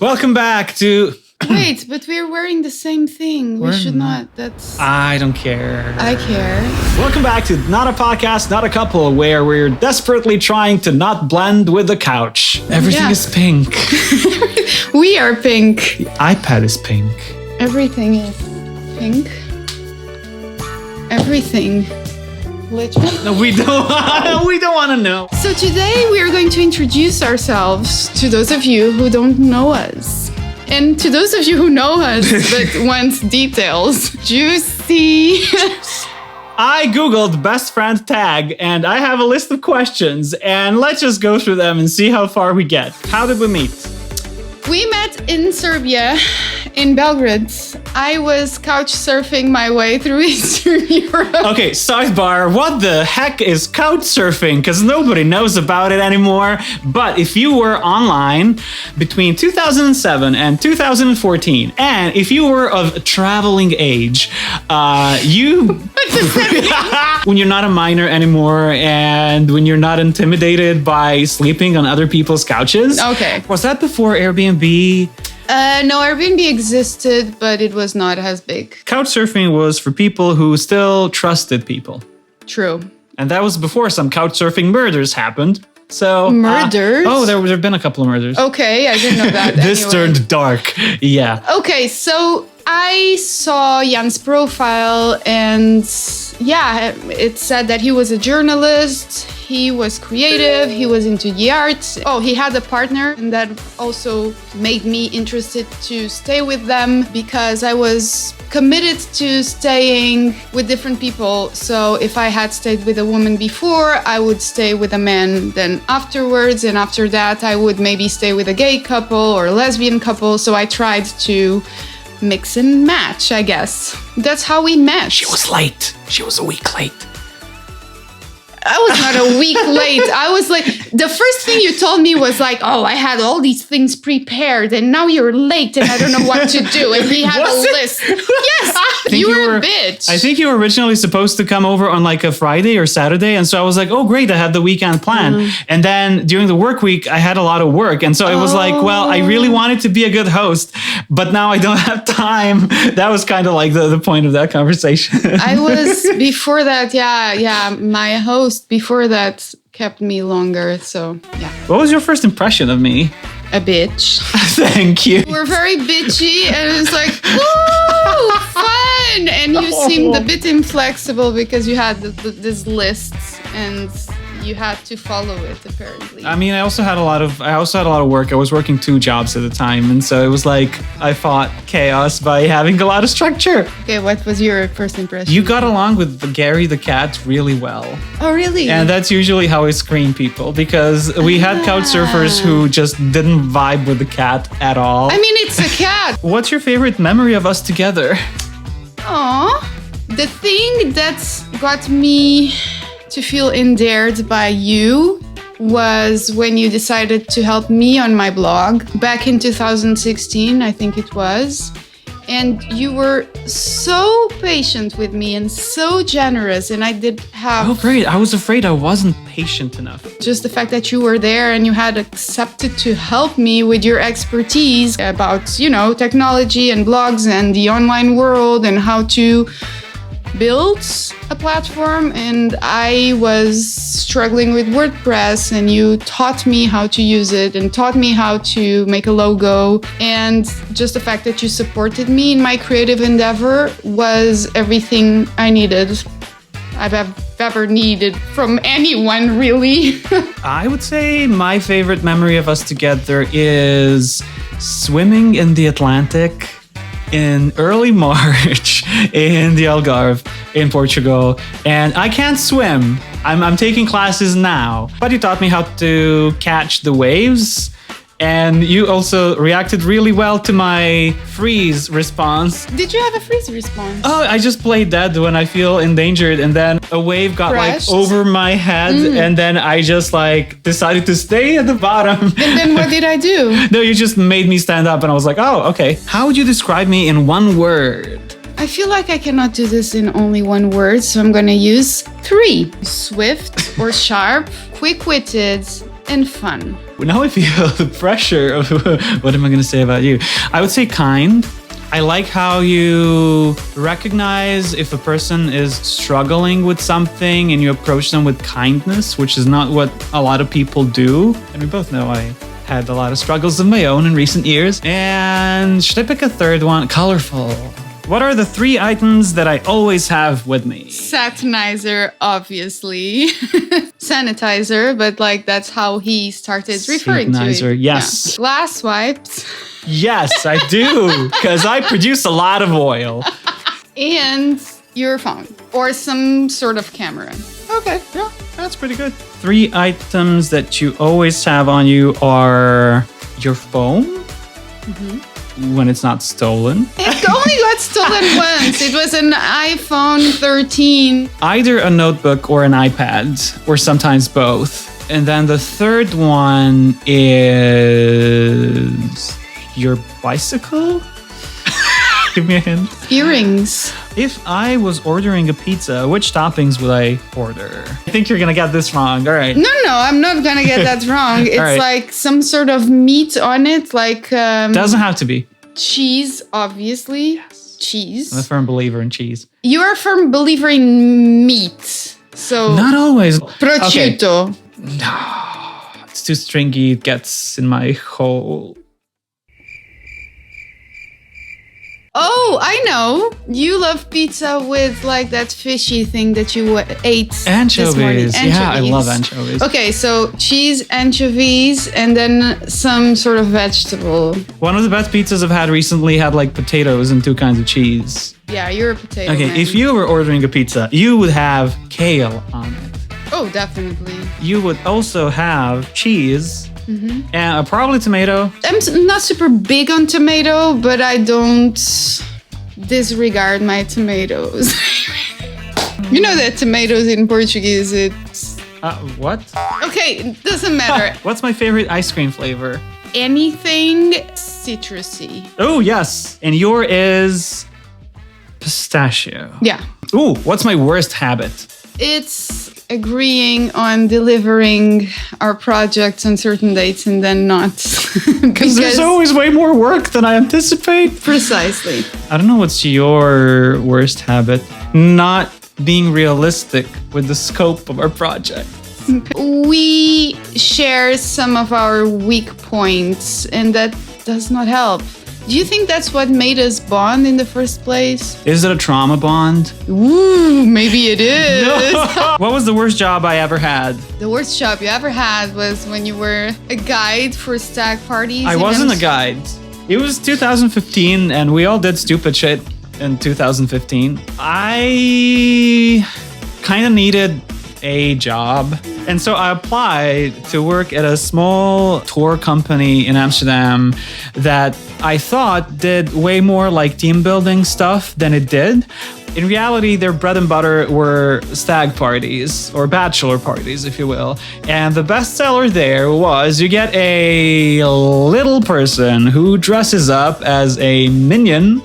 Welcome back to... Wait, but we're wearing the same thing. We should not. That's... I don't care. I care. Welcome back to Not a Podcast, Not a Couple, where we're desperately trying to not blend with the couch. Everything is pink. We are pink. The iPad is pink. Everything is pink. Everything. Literally. No, we don't. We don't want to know. So today we are going to introduce ourselves to those of you who don't know us. And to those of you who know us but want details, juicy. I Googled best friend tag and I have a list of questions and let's just go through them and see how far we get. How did we meet? We met in Serbia, in Belgrade. I was couch surfing my way through Eastern Europe. Okay, sidebar, what the heck is couch surfing? Because nobody knows about it anymore. But if you were online between 2007 and 2014, and if you were of traveling age, when you're not a minor anymore and when you're not intimidated by sleeping on other people's couches. Okay. Was that before Airbnb? No, Airbnb existed, but it was not as big. Couchsurfing was for people who still trusted people. True. And that was before some couchsurfing murders happened. So murders? There have been a couple of murders. Okay, I didn't know that. This anyway. turned dark. Yeah. Okay, so I saw Jan's profile and yeah, it said that he was a journalist, he was creative, he was into the arts. Oh, he had a partner, and that also made me interested to stay with them because I was committed to staying with different people. So if I had stayed with a woman before, I would stay with a man then afterwards, and after that I would maybe stay with a gay couple or a lesbian couple. So I tried to mix and match, I guess. That's how we met. She was late. She was a week late. I was not a week late. I was like, the first thing you told me was like, oh, I had all these things prepared and now you're late and I don't know what to do. And he had a list. Yes, you were a bitch. I think you were originally supposed to come over on like a Friday or Saturday. And so I was like, oh, great, I had the weekend plan. And then during the work week, I had a lot of work. And so it was like, well, I really wanted to be a good host, but now I don't have time. That was kind of like the point of that conversation. I was before that, yeah, my host before that kept me longer, so yeah. What was your first impression of me? A bitch. Thank you. You were very bitchy and it was like, woo, fun! And you seemed a bit inflexible because you had this list and you had to follow it apparently. I mean, I also had a lot of work. I was working 2 jobs at a time, and so it was like I fought chaos by having a lot of structure. Okay, what was your first impression? You got along with Gary the cat really well. Oh, really? And that's usually how I screen people, because we had couch surfers who just didn't vibe with the cat at all. I mean, it's a cat. What's your favorite memory of us together? Aw, the thing that got me to feel endeared by you was when you decided to help me on my blog back in 2016, I think it was. And you were so patient with me and so generous, and I did have... Oh, great. I was afraid I wasn't patient enough. Just the fact that you were there and you had accepted to help me with your expertise about, technology and blogs and the online world and how to built a platform, and I was struggling with WordPress and you taught me how to use it and taught me how to make a logo, and just the fact that you supported me in my creative endeavor was everything I needed. I've ever needed from anyone, really. I would say my favorite memory of us together is swimming in the Atlantic in early March in the Algarve in Portugal. And I can't swim. I'm taking classes now, but you taught me how to catch the waves. And you also reacted really well to my freeze response. Did you have a freeze response? Oh, I just played dead when I feel endangered, and then a wave got crashed? Over my head, and then I just decided to stay at the bottom. And then what did I do? No, you just made me stand up, and I was like, oh, okay. How would you describe me in one word? I feel like I cannot do this in only one word, so I'm gonna use 3. Swift or sharp, quick-witted, and fun. Now I feel the pressure of what am I going to say about you? I would say kind. I like how you recognize if a person is struggling with something and you approach them with kindness, which is not what a lot of people do. And we both know I had a lot of struggles of my own in recent years. And should I pick a third one? Colorful. What are the 3 items that I always have with me? Satinizer, obviously. Sanitizer, but like that's how he started referring to Sanitizer, it. yes. Yeah. Glass wipes. Yes, I do, because I produce a lot of oil. And your phone or some sort of camera. Okay, yeah, that's pretty good. 3 items that you always have on you are your phone, when it's not stolen. It only got stolen once. It was an iPhone 13. Either a notebook or an iPad, or sometimes both. And then the third one is your bicycle? Give me a hint. Earrings. If I was ordering a pizza, which toppings would I order? I think you're gonna get this wrong. All right. No, I'm not gonna get that wrong. It's right. like some sort of meat on it, like Doesn't have to be. cheese, obviously. Yes. Cheese. I'm a firm believer in cheese. You're a firm believer in meat. So Not always. prosciutto. No, it's too stringy. It gets in my hole. Oh, I know. You love pizza with like that fishy thing that you ate this morning. Anchovies. Yeah, I love anchovies. Okay, so cheese, anchovies, and then some sort of vegetable. One of the best pizzas I've had recently had like potatoes and 2 kinds of cheese. Yeah, you're a potato Okay, man. if you were ordering a pizza, you would have kale on it. Oh, definitely. You would also have cheese and probably tomato. I'm not super big on tomato, but I don't disregard my tomatoes. You know that tomatoes in Portuguese, it's... What? Okay, it doesn't matter. What's my favorite ice cream flavor? Anything citrusy. Oh, yes. And your is pistachio. Yeah. Ooh, what's my worst habit? It's agreeing on delivering our projects on certain dates and then not. Because there's always way more work than I anticipate. Precisely. I don't know what's your worst habit. Not being realistic with the scope of our project. We share some of our weak points, and that does not help. Do you think that's what made us bond in the first place? Is it a trauma bond? Ooh, maybe it is. What was the worst job I ever had? The worst job you ever had was when you were a guide for stag parties. I in wasn't a Amst- guide. It was 2015 and we all did stupid shit in 2015. I kind of needed a job. And so I applied to work at a small tour company in Amsterdam that I thought did way more like team building stuff than it did. In reality, their bread and butter were stag parties or bachelor parties, if you will. And the best seller there was you get a little person who dresses up as a minion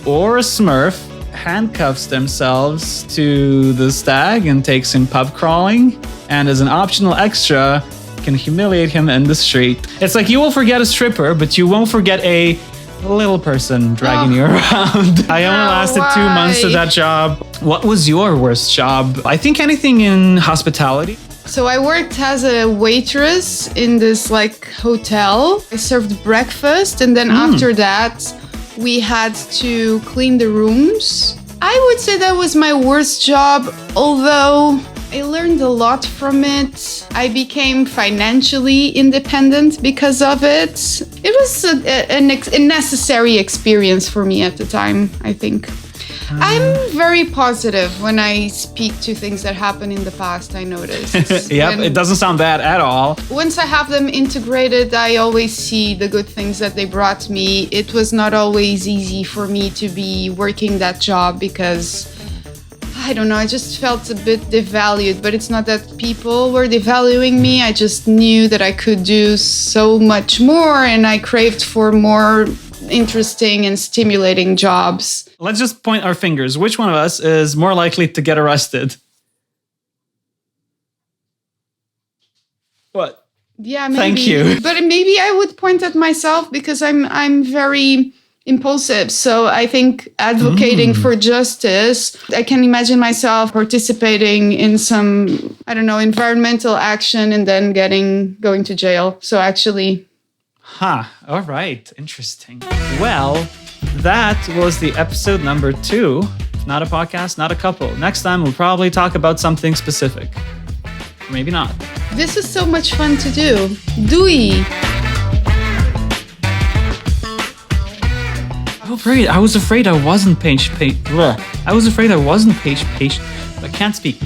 or a smurf, handcuffs themselves to the stag and takes him pub crawling, and as an optional extra can humiliate him in the street. It's like you will forget a stripper, but you won't forget a little person dragging you around. I only lasted 2 months of that job. What was your worst job? I think anything in hospitality. So I worked as a waitress in this like hotel. I served breakfast, and then after that we had to clean the rooms. I would say that was my worst job, although I learned a lot from it. I became financially independent because of it. It was a necessary experience for me at the time, I think. I'm very positive when I speak to things that happened in the past, I noticed. Yep, it doesn't sound bad at all. Once I have them integrated, I always see the good things that they brought me. It was not always easy for me to be working that job because, I don't know, I just felt a bit devalued. But it's not that people were devaluing me. I just knew that I could do so much more, and I craved for more interesting and stimulating jobs. Let's just point our fingers. Which one of us is more likely to get arrested? What? Yeah, maybe. Thank you. But maybe I would point at myself because I'm very impulsive. So I think advocating for justice, I can imagine myself participating in some, I don't know, environmental action and then going to jail. So actually. All right. Interesting. Well, that was the episode number 2. Not a podcast, not a couple. Next time, we'll probably talk about something specific. Or maybe not. This was so much fun to do. Doei. I was afraid I wasn't patient. I was afraid I wasn't patient. I can't speak.